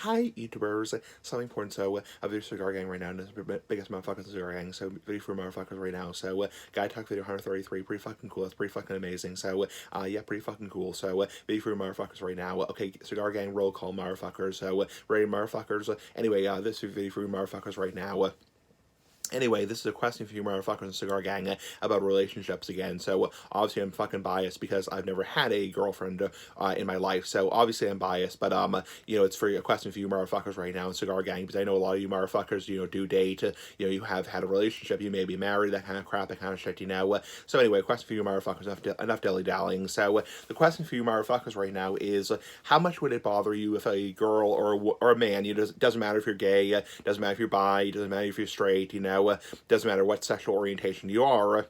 Hi, YouTubers. Something important. So, a video cigar gang right now, and it's the biggest motherfuckers cigar gang. So, video for motherfuckers right now. So, Guy Talk video 133, pretty fucking cool. That's pretty fucking amazing. So, yeah, pretty fucking cool. So, video for motherfuckers right now. Okay, cigar gang roll call motherfuckers. So, ready motherfuckers. Anyway, this is video for motherfuckers right now. Anyway, this is a question for you motherfuckers and Cigar Gang about relationships again. So, obviously I'm fucking biased because I've never had a girlfriend in my life. So, obviously I'm biased, but, it's for a question for you motherfuckers right now in Cigar Gang, because I know a lot of you motherfuckers, do date, you have had a relationship, you may be married, that kind of crap, that kind of shit, So, anyway, question for you motherfuckers, enough dilly-dallying. So, the question for you motherfuckers right now is, how much would it bother you if a girl or a man, doesn't matter if you're gay, doesn't matter if you're bi, doesn't matter if you're straight, doesn't matter what sexual orientation you are,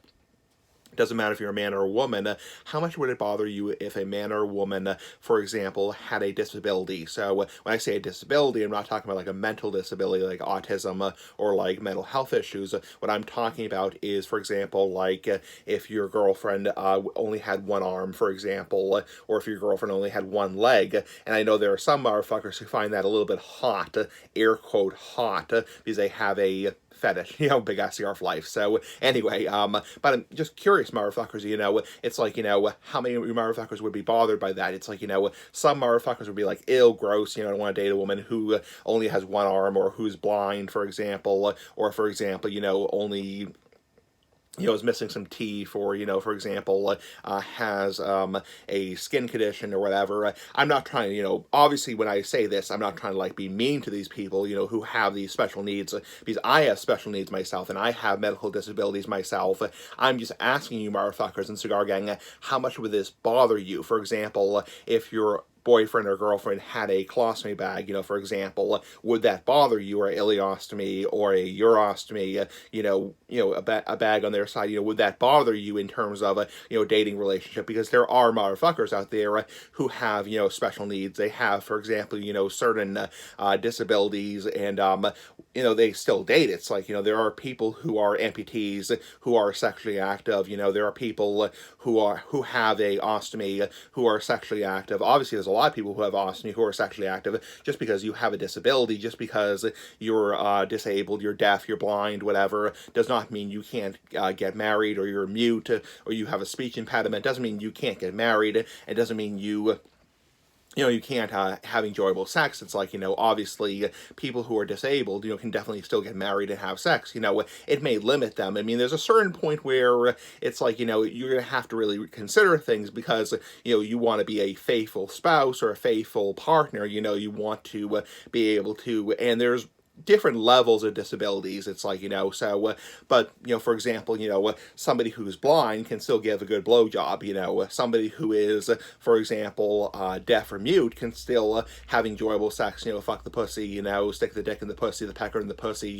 doesn't matter if you're a man or a woman, how much would it bother you if a man or a woman, for example, had a disability? So when I say a disability, I'm not talking about like a mental disability like autism or like mental health issues. What I'm talking about is, for example, like if your girlfriend only had one arm, for example, or if your girlfriend only had one leg. And I know there are some motherfuckers who find that a little bit hot, air quote hot, because they have a fetish, big ass cigar for life. So anyway, but I'm just curious, motherfuckers, it's like, how many of you motherfuckers would be bothered by that? It's like, some motherfuckers would be like, ill, gross, I don't want to date a woman who only has one arm, or who's blind, for example, or for example, only is missing some teeth, or, for example, has a skin condition or whatever. I'm not trying to, obviously when I say this, I'm not trying to like be mean to these people, who have these special needs, because I have special needs myself, and I have medical disabilities myself. I'm just asking you motherfuckers and Cigar Gang, how much would this bother you? For example, if your boyfriend or girlfriend had a colostomy bag, for example, would that bother you, or ileostomy or a urostomy, a bag on their side, would that bother you in terms of a, dating relationship? Because there are motherfuckers out there who have, special needs. They have, for example, certain disabilities, and, they still date. It's like, there are people who are amputees who are sexually active, there are people who have a ostomy who are sexually active. Obviously, there's a lot of people who have ostomy who are sexually active. Just because you have a disability, just because you're disabled, you're deaf, you're blind, whatever, does not mean you can't get married, or you're mute, or you have a speech impediment. Doesn't mean you can't get married. It doesn't mean you can't have enjoyable sex. It's like, obviously people who are disabled, can definitely still get married and have sex. It may limit them. I mean, there's a certain point where it's like, you're going to have to really consider things, because, you want to be a faithful spouse or a faithful partner. You want to be able to, and there's different levels of disabilities. It's like, but, for example, somebody who's blind can still give a good blowjob. Somebody who is, for example, deaf or mute can still have enjoyable sex, fuck the pussy, stick the dick in the pussy, the pecker in the pussy,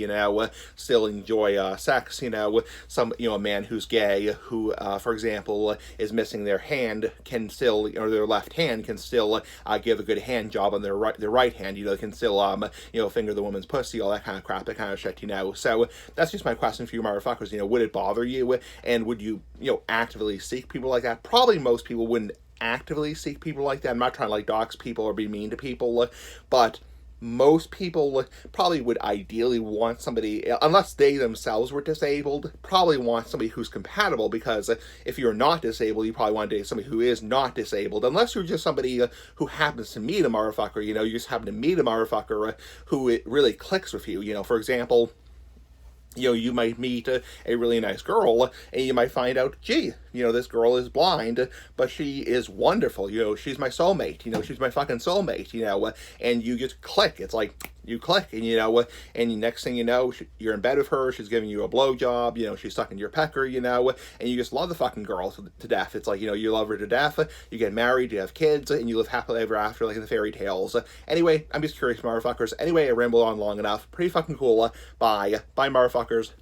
still enjoy sex. A man who's gay who, for example, is missing their hand can still, or their left hand can still give a good hand job on their right hand, can still, finger the woman's pussy, all that kind of crap, that kind of shit, So that's just my question for you motherfuckers. Would it bother you? And would you, actively seek people like that? Probably most people wouldn't actively seek people like that. I'm not trying to like dox people or be mean to people, but most people probably would ideally want somebody, unless they themselves were disabled, probably want somebody who's compatible, because if you're not disabled, you probably want to date somebody who is not disabled, unless you're just somebody who happens to meet a motherfucker, you just happen to meet a motherfucker who it really clicks with you. For example, you might meet a really nice girl, and you might find out, gee, this girl is blind, but she is wonderful. She's my soulmate. She's my fucking soulmate. And you just click. It's like you click, and and the next thing you know, you're in bed with her. She's giving you a blowjob. She's sucking your pecker. And you just love the fucking girl to death. It's like, you love her to death. You get married, you have kids, and you live happily ever after, like in the fairy tales. Anyway, I'm just curious, motherfuckers. Anyway, I rambled on long enough. Pretty fucking cool. Bye, motherfuckers.